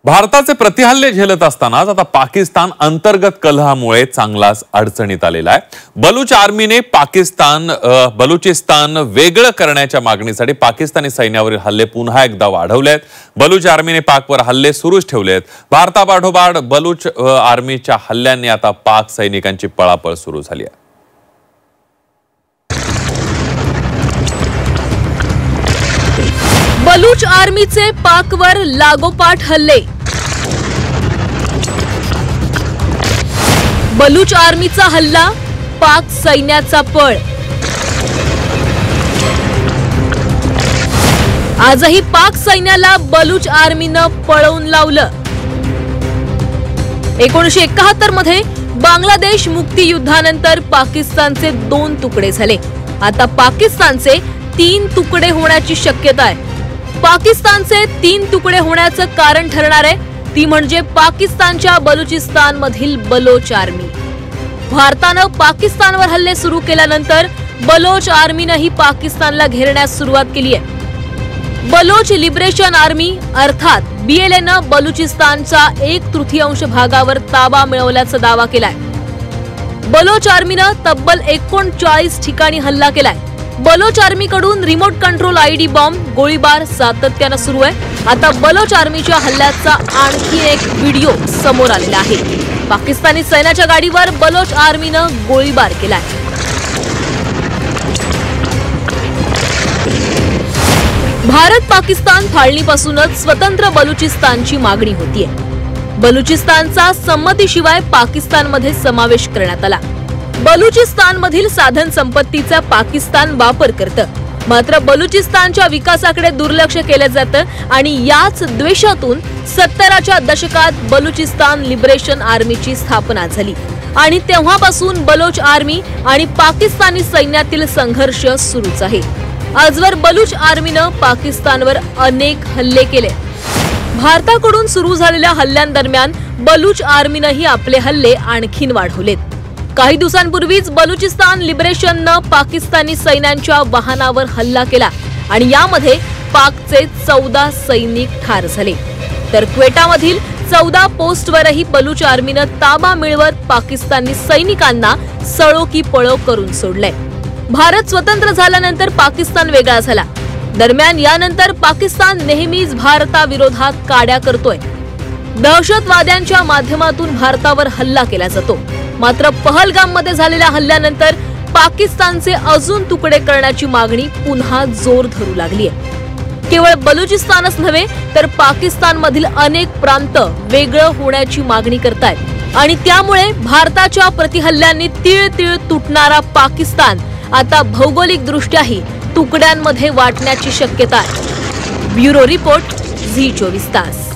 भारताचे प्रतिहल्ले झेलत असतानाच आता पाकिस्तान अंतर्गत कलहामुळे चांगलाच अडचणीत आलेला आहे। बलूच आर्मीने बलुचिस्तान वेगळं करण्याच्या मागणीसाठी पाकिस्तानी सैन्यावरील हल्ले पुन्हा एकदा वाढवलेत। बलूच आर्मीने पाकवर हल्ले सुरूच ठेवलेत। भारतापाठोपाठ बलूच आर्मीच्या हल्ल्यांनी आता पाक सैनिकांची पळापळ सुरू झाली आहे। बलूच आर्मीचे पाकवर लागोपाठ हल्ले। बलूच आर्मीचा हल्ला, पाक सैन्याचा पळ। आजही पाक सैन्याला बलूच आर्मीनं पळवून लावलं। 1971 मध्ये बांगलादेश मुक्तीयुद्धानंतर पाकिस्तानचे 2 तुकडे झाले। आता पाकिस्तानचे 3 तुकडे होण्याची शक्यता आहे। पाकिस्तानचे 3 तुकडे होण्याचं कारण ठरणार आहे ती म्हणजे पाकिस्तानच्या बलुचिस्तान मधील बलोच आर्मी। भारतानं पाकिस्तानवर हल्ले सुरू केल्यानंतर बलोच आर्मीनंही पाकिस्तानला घेरण्यास सुरुवात केली आहे। बलोच लिबरेशन आर्मी अर्थात BLAनं बलुचिस्तानच्या 1/3 भागावर ताबा मिळवल्याचा दावा केलाय। बलोच आर्मीनं तब्बल 39 ठिकाणी हल्ला केलाय। बलोच आर्मीकडून रिमोट कंट्रोल IED बॉम्ब गोळीबार सातत्यानं सुरू आहे। आता बलोच आर्मीच्या हल्ल्याचा आणखी एक व्हिडिओ समोर आलेला आहे। पाकिस्तानी सैन्याच्या गाडीवर बलोच आर्मीनं गोळीबार केलाय। भारत पाकिस्तान फाळणीपासूनच स्वतंत्र बलुचिस्तानची मागणी होतीये। बलुचिस्तानचा संमतीशिवाय पाकिस्तानमध्ये समावेश करण्यात आला। बलुचिस्तानमधील साधन संपत्तीचा पाकिस्तान वापर करतं, मात्र बलुचिस्तानच्या विकासाकडे दुर्लक्ष केलं जातं आणि याच द्वेषातून 70च्या दशकात बलुचिस्तान लिबरेशन आर्मीची स्थापना झाली आणि तेव्हापासून बलोच आर्मी आणि पाकिस्तानी सैन्यातील संघर्ष सुरूच आहे। आजवर बलूच आर्मीनं पाकिस्तानवर अनेक हल्ले केले। भारताकडून सुरू झालेल्या हल्ल्यांदरम्यान बलूच आर्मीनंही आपले हल्ले आणखीन वाढवलेत। काही दिवसांपूर्वीच बलुचिस्तान लिबरेशननं पाकिस्तानी सैन्यांच्या वाहनावर हल्ला केला आणि यामध्ये पाकचे 14 सैनिक ठार झाले। तर क्वेटामधील 14 पोस्टवरही बलूच आर्मीनं ताबा मिळवत पाकिस्तानी सैनिकांना सळो की पळो करून सोडलंय। भारत स्वतंत्र झाल्यानंतर पाकिस्तान वेगळा झाला। दरम्यान यानंतर पाकिस्तान नेहमीच भारताविरोधात काड्या करतोय। दहशतवाद्यांच्या माध्यमातून भारतावर हल्ला केला जातो। मात्र पहलगाममध्ये झालेल्या हल्ल्यानंतर पाकिस्तानचे अजून तुकडे करण्याची मागणी पुन्हा जोर धरू लागली आहे। केवळ बलुचिस्तानच नव्हे तर पाकिस्तानमधील अनेक प्रांत वेगळं होण्याची मागणी करतायत आणि त्यामुळे भारताच्या प्रतिहल्ल्यांनी तीळ तीळ तुटणारा पाकिस्तान आता भौगोलिक दृष्ट्याही तुकड्यांमध्ये वाटण्याची शक्यता आहे। ब्युरो रिपोर्ट, झी 24 तास।